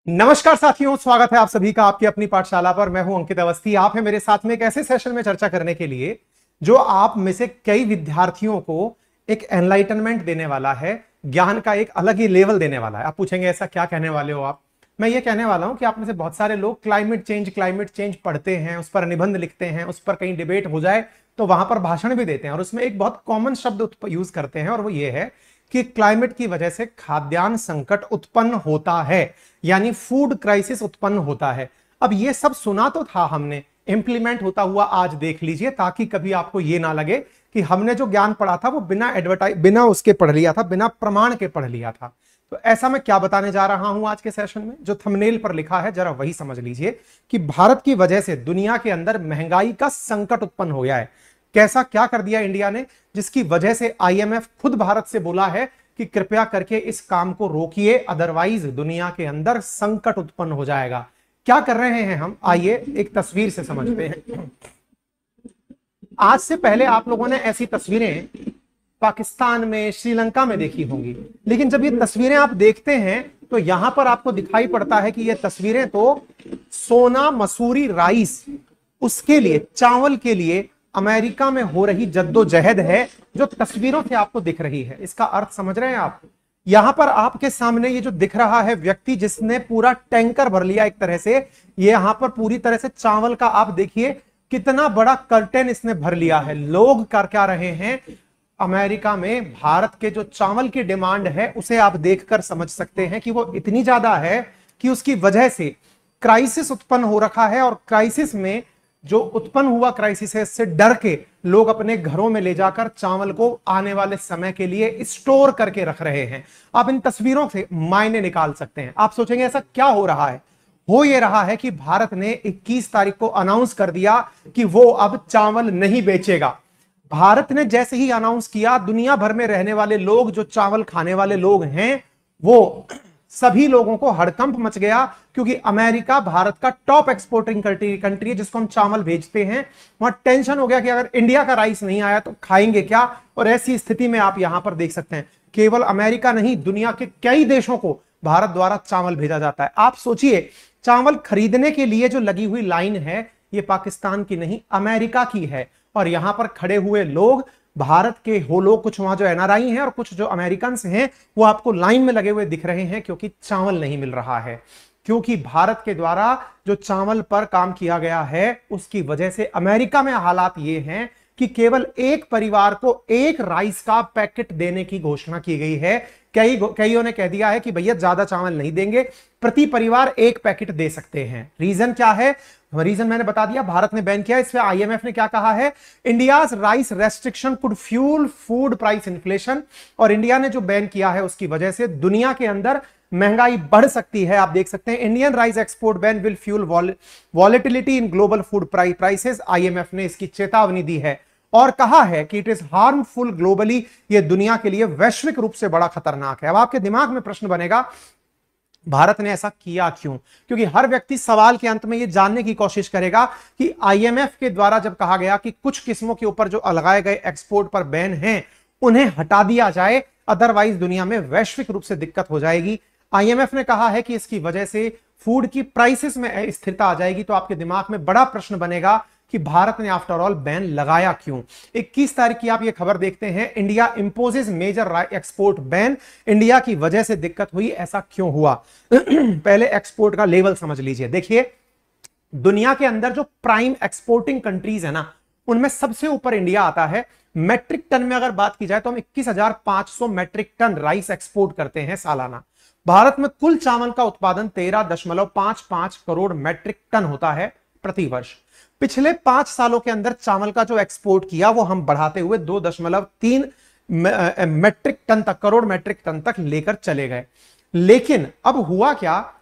नमस्कार साथियों, स्वागत है आप सभी का आपकी अपनी पाठशाला पर। मैं हूं अंकित अवस्थी। आप हैं मेरे साथ में एक ऐसे सेशन में चर्चा करने के लिए जो आप में से कई विद्यार्थियों को एक एनलाइटनमेंट देने वाला है, ज्ञान का एक अलग ही लेवल देने वाला है। आप पूछेंगे ऐसा क्या कहने वाले हो आप? मैं ये कहने वाला हूं कि आप में से बहुत सारे लोग क्लाइमेट चेंज पढ़ते हैं, उस पर निबंध लिखते हैं, उस पर कहीं डिबेट हो जाए तो वहां पर भाषण भी देते हैं और उसमें एक बहुत कॉमन शब्द यूज करते हैं और वो ये है कि क्लाइमेट की वजह से खाद्यान्न संकट उत्पन्न होता है, यानी फूड क्राइसिस उत्पन्न होता है। अब ये सब सुना तो था हमने, इंप्लीमेंट होता हुआ आज देख लीजिए, ताकि कभी आपको ये ना लगे कि हमने जो ज्ञान पढ़ा था वो बिना उसके पढ़ लिया था, बिना प्रमाण के पढ़ लिया था। तो ऐसा मैं क्या बताने जा रहा हूं आज के सेशन में, जो थंबनेल पर लिखा है जरा वही समझ लीजिए कि भारत की वजह से दुनिया के अंदर महंगाई का संकट उत्पन्न हो गया है। कैसा क्या कर दिया इंडिया ने, जिसकी वजह से आईएमएफ खुद भारत से बोला है कि कृपया करके इस काम को रोकिए, अदरवाइज दुनिया के अंदर संकट उत्पन्न हो जाएगा। क्या कर रहे हैं हम, आइए एक तस्वीर से समझते हैं। आज से पहले आप लोगों ने ऐसी तस्वीरें पाकिस्तान में, श्रीलंका में देखी होंगी, लेकिन जब ये तस्वीरें आप देखते हैं तो यहां पर आपको दिखाई पड़ता है कि ये तस्वीरें तो सोना मसूरी राइस, उसके लिए, चावल के लिए अमेरिका में हो रही जद्दोजहद है, जो तस्वीरों से आपको दिख रही है। इसका अर्थ समझ रहे हैं आप? यहां पर आपके सामने ये जो दिख रहा है व्यक्ति, जिसने पूरा टैंकर भर लिया एक तरह से, ये यहां पर पूरी तरह से चावल का, आप देखिए कितना बड़ा कर्टेन इसने भर लिया है। लोग कर क्या रहे हैं अमेरिका में? भारत के जो चावल की डिमांड है उसे आप देखकर समझ सकते हैं कि वो इतनी ज्यादा है कि उसकी वजह से क्राइसिस उत्पन्न हो रखा है, और क्राइसिस में जो उत्पन्न हुआ क्राइसिस है, इससे डर के लोग अपने घरों में ले जाकर चावल को आने वाले समय के लिए स्टोर करके रख रहे हैं। आप इन तस्वीरों से मायने निकाल सकते हैं। आप सोचेंगे ऐसा क्या हो रहा है? हो ये रहा है कि भारत ने 21 तारीख को अनाउंस कर दिया कि वो अब चावल नहीं बेचेगा। भारत ने जैसे ही अनाउंस किया, दुनिया भर में रहने वाले लोग, जो चावल खाने वाले लोग हैं, वो सभी लोगों को हड़कंप मच गया, क्योंकि अमेरिका भारत का टॉप एक्सपोर्टिंग कंट्री है, जिसको हम चावल भेजते हैं। वहां टेंशन हो गया कि अगर इंडिया का राइस नहीं आया तो खाएंगे क्या। और ऐसी स्थिति में आप यहां पर देख सकते हैं, केवल अमेरिका नहीं, दुनिया के कई देशों को भारत द्वारा चावल भेजा जाता है। आप सोचिए, चावल खरीदने के लिए जो लगी हुई लाइन है, ये पाकिस्तान की नहीं, अमेरिका की है। और यहां पर खड़े हुए लोग भारत के हो लोग, कुछ वहां जो एनआरआई हैं और कुछ जो अमेरिकन हैं, वो आपको लाइन में लगे हुए दिख रहे हैं, क्योंकि चावल नहीं मिल रहा है। क्योंकि भारत के द्वारा जो चावल पर काम किया गया है, उसकी वजह से अमेरिका में हालात ये हैं कि केवल एक परिवार को एक राइस का पैकेट देने की घोषणा की गई है। कईयों ने कह दिया है कि भैया ज्यादा चावल नहीं देंगे, प्रति परिवार एक पैकेट दे सकते हैं। रीजन क्या है? रीजन मैंने बता दिया, भारत ने बैन किया। इसमें आईएमएफ ने क्या कहा है? India's rice restriction could fuel food price inflation. और इंडिया ने जो बैन किया है उसकी वजह से दुनिया के अंदर महंगाई बढ़ सकती है। आप देख सकते हैं, Indian rice export ban will fuel volatility in global food prices. IMF ने इसकी चेतावनी दी है और कहा है कि इट इज हार्मफुल ग्लोबली, ये दुनिया के लिए वैश्विक रूप से बड़ा खतरनाक है। अब आपके दिमाग में प्रश्न बनेगा, भारत ने ऐसा किया क्यों? क्योंकि हर व्यक्ति सवाल के अंत में यह जानने की कोशिश करेगा कि आईएमएफ के द्वारा जब कहा गया कि कुछ किस्मों के ऊपर जो लगाए गए एक्सपोर्ट पर बैन हैं, उन्हें हटा दिया जाए, अदरवाइज दुनिया में वैश्विक रूप से दिक्कत हो जाएगी। आईएमएफ ने कहा है कि इसकी वजह से फूड की प्राइसेस में स्थिरता आ जाएगी। तो आपके दिमाग में बड़ा प्रश्न बनेगा कि भारत ने आफ्टर ऑल बैन लगाया क्यों? 21 तारीख की आप ये खबर देखते हैं, India imposes major export ban. India की वजह से दिक्कत हुई, ऐसा क्यों हुआ? पहले एक्सपोर्ट का लेवल समझ लीजिए। देखिए, दुनिया के अंदर जो प्राइम एक्सपोर्टिंग कंट्रीज है ना, उनमें सबसे ऊपर इंडिया आता है। मैट्रिक टन में अगर बात की जाए तो हम 21,500 मैट्रिक टन राइस एक्सपोर्ट करते हैं सालाना। भारत में कुल चावल का उत्पादन 13.55 करोड़ मैट्रिक टन होता है प्रति वर्ष। पिछले 5 सालों के अंदर चावल का जो एक्सपोर्ट किया वो हम बढ़ाते हुए 2.3 मैट्रिक टन तक, करोड़ मैट्रिक टन तक लेकर चले गए। लेकिन अब हुआ क्या?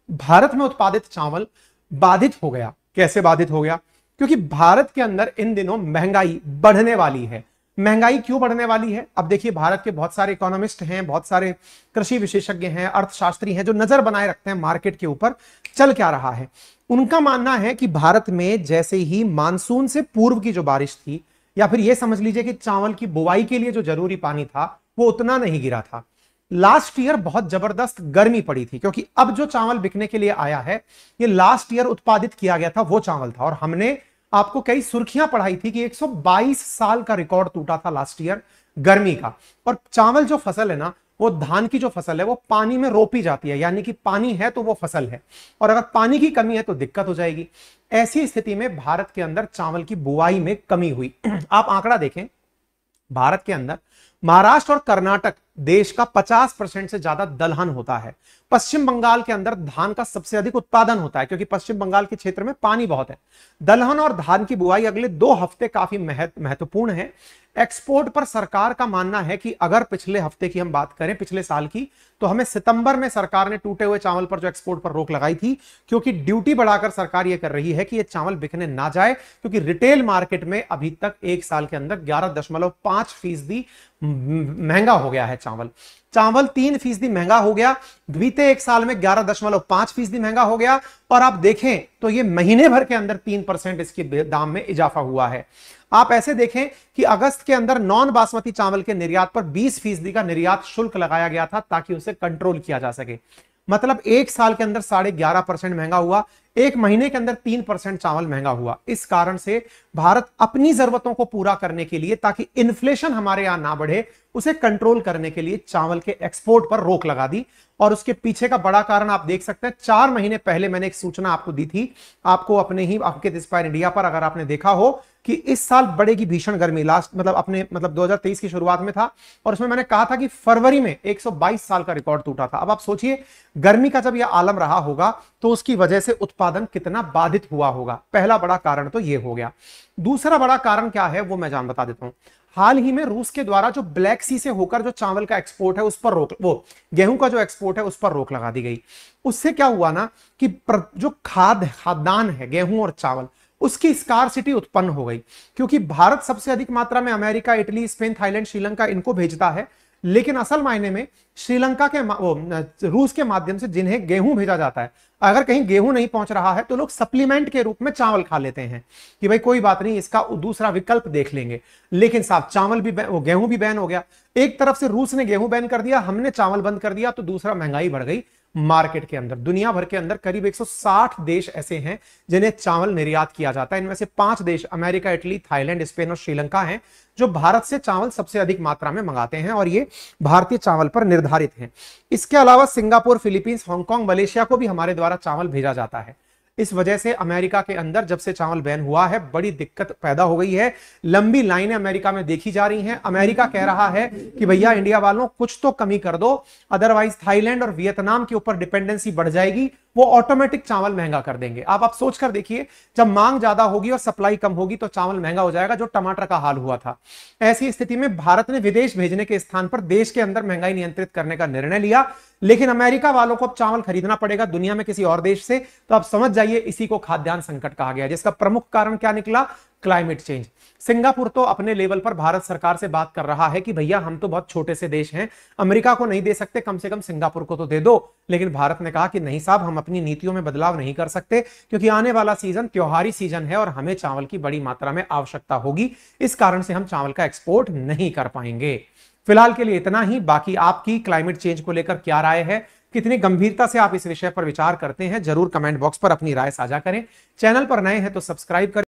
भारत में उत्पादित चावल बाधित हो गया। कैसे बाधित हो गया? क्योंकि भारत के अंदर इन दिनों महंगाई बढ़ने वाली है। महंगाई क्यों बढ़ने वाली है? अब देखिए, भारत के बहुत सारे इकोनॉमिस्ट हैं, बहुत सारे कृषि विशेषज्ञ हैं, अर्थशास्त्री हैं, जो नजर बनाए रखते हैं मार्केट के ऊपर चल क्या रहा है। उनका मानना है कि भारत में जैसे ही मानसून से पूर्व की जो बारिश थी, या फिर यह समझ लीजिए कि चावल की बुवाई के लिए जो जरूरी पानी था, वो उतना नहीं गिरा था। लास्ट ईयर बहुत जबरदस्त गर्मी पड़ी थी, क्योंकि अब जो चावल बिकने के लिए आया है ये लास्ट ईयर उत्पादित किया गया था वो चावल था। और हमने आपको कई सुर्खियां पढ़ाई थी कि 122 साल का रिकॉर्ड टूटा था लास्ट ईयर गर्मी का। और चावल जो फसल है ना, वो धान की जो फसल है वो पानी में रोपी जाती है, यानी कि पानी है तो वो फसल है, और अगर पानी की कमी है तो दिक्कत हो जाएगी। ऐसी स्थिति में भारत के अंदर चावल की बुआई में कमी हुई। आप आंकड़ा देखें, भारत के अंदर महाराष्ट्र और कर्नाटक देश का 50% से ज्यादा दलहन होता है। पश्चिम बंगाल के अंदर धान का सबसे अधिक उत्पादन होता है, क्योंकि पश्चिम बंगाल के क्षेत्र में पानी बहुत है। दलहन और धान की बुआई अगले 2 हफ्ते काफी महत्वपूर्ण है। एक्सपोर्ट पर सरकार का मानना है कि अगर पिछले हफ्ते की हम बात करें, पिछले साल की, तो हमें सितंबर में सरकार ने टूटे हुए चावल पर जो एक्सपोर्ट पर रोक लगाई थी, क्योंकि ड्यूटी बढ़ाकर सरकार यह कर रही है कि यह चावल बिकने ना जाए, क्योंकि रिटेल मार्केट में अभी तक 1 साल के अंदर 11.5% महंगा हो गया है चावल। चावल 3% महंगा हो गया, बीते 1 साल में 11.5% महंगा हो गया। और आप देखें तो ये महीने भर के अंदर 3% इसके दाम में इजाफा हुआ है। आप ऐसे देखें कि अगस्त के अंदर नॉन बासमती चावल के निर्यात पर 20% का निर्यात शुल्क लगाया गया था, ताकि उसे कंट्रोल किया जा सके। मतलब 1 साल के अंदर 11.5% महंगा हुआ, 1 महीने के अंदर 3% चावल महंगा हुआ। इस कारण से भारत अपनी जरूरतों को पूरा करने के लिए, ताकि इन्फ्लेशन हमारे यहां ना बढ़े, उसे कंट्रोल करने के लिए चावल के एक्सपोर्ट पर रोक लगा दी। और उसके पीछे का बड़ा कारण आप देख सकते हैं, 4 महीने पहले मैंने एक सूचना आपको दी थी, आपको अपने ही अंकित इंस्पायर इंडिया पर, अगर आपने देखा हो कि इस साल बढ़ेगी भीषण गर्मी। लास्ट मतलब 2023 की शुरुआत में था, और उसमें मैंने कहा था कि फरवरी में 122 साल का रिकॉर्ड टूटा था। अब आप सोचिए, गर्मी का जब यह आलम रहा होगा तो उसकी वजह से उत्पादन कितना बाधित हुआ होगा। पहला बड़ा कारण तो यह हो गया। दूसरा बड़ा कारण क्या है वो मैं बता देता हूं। हाल ही में रूस के द्वारा जो ब्लैक सी से होकर जो चावल का एक्सपोर्ट है उस पर रोक, वो गेहूं का जो एक्सपोर्ट है उस पर रोक लगा दी गई। उससे क्या हुआ ना कि जो खाद्यान्न है गेहूं और चावल, उसकी स्कार्सिटी उत्पन्न हो गई, क्योंकि भारत सबसे अधिक मात्रा में America, Italy, Spain, Thailand, Sri Lanka इनको भेजता है, लेकिन असल मायने में श्रीलंका के रूस के माध्यम से जिन्हें गेहूं भेजा जाता है, अगर कहीं गेहूं नहीं पहुंच रहा है तो लोग सप्लीमेंट के रूप में चावल खा लेते हैं कि भाई कोई बात नहीं, इसका दूसरा विकल्प देख लेंगे। लेकिन साहब चावल भी गेहूं भी बैन हो गया। एक तरफ से रूस ने गेहूं बैन कर दिया, हमने चावल बंद कर दिया, तो दूसरा महंगाई बढ़ गई मार्केट के अंदर। दुनिया भर के अंदर करीब 160 देश ऐसे हैं जिन्हें चावल निर्यात किया जाता है। इनमें से 5 देश अमेरिका, इटली, थाईलैंड, स्पेन और श्रीलंका हैं, जो भारत से चावल सबसे अधिक मात्रा में मंगाते हैं, और ये भारतीय चावल पर निर्धारित हैं। इसके अलावा सिंगापुर, फिलीपींस, हांगकांग, मलेशिया को भी हमारे द्वारा चावल भेजा जाता है। इस वजह से अमेरिका के अंदर जब से चावल बैन हुआ है बड़ी दिक्कत पैदा हो गई है। लंबी लाइनें अमेरिका में देखी जा रही हैं। अमेरिका कह रहा है कि भैया इंडिया वालों कुछ तो कमी कर दो, अदरवाइज थाईलैंड और वियतनाम के ऊपर डिपेंडेंसी बढ़ जाएगी, वो ऑटोमेटिक चावल महंगा कर देंगे। आप सोचकर देखिए, जब मांग ज्यादा होगी और सप्लाई कम होगी तो चावल महंगा हो जाएगा, जो टमाटर का हाल हुआ था। ऐसी स्थिति में भारत ने विदेश भेजने के स्थान पर देश के अंदर महंगाई नियंत्रित करने का निर्णय लिया। लेकिन अमेरिका वालों को अब चावल खरीदना पड़ेगा दुनिया में किसी और देश से, तो आप समझ जाइए इसी को खाद्यान्न संकट कहा गया, जिसका प्रमुख कारण क्या निकला? Climate change. सिंगापुर तो अपने लेवल पर भारत सरकार से बात कर रहा है कि भैया हम तो बहुत छोटे से देश हैं, अमेरिका को नहीं दे सकते, कम से कम सिंगापुर को तो दे दो। लेकिन भारत ने कहा कि नहीं साहब, हम अपनी नीतियों में बदलाव नहीं कर सकते, क्योंकि आने वाला सीजन त्योहारी सीजन है और हमें चावल की बड़ी मात्रा में आवश्यकता होगी। इस कारण से हम चावल का एक्सपोर्ट नहीं कर पाएंगे। फिलहाल के लिए इतना ही। बाकी आपकी क्लाइमेट चेंज को लेकर क्या राय है, कितनी गंभीरता से आप इस विषय पर विचार करते हैं, जरूर कमेंट बॉक्स पर अपनी राय साझा करें। चैनल पर नए हैं तो सब्सक्राइब करें।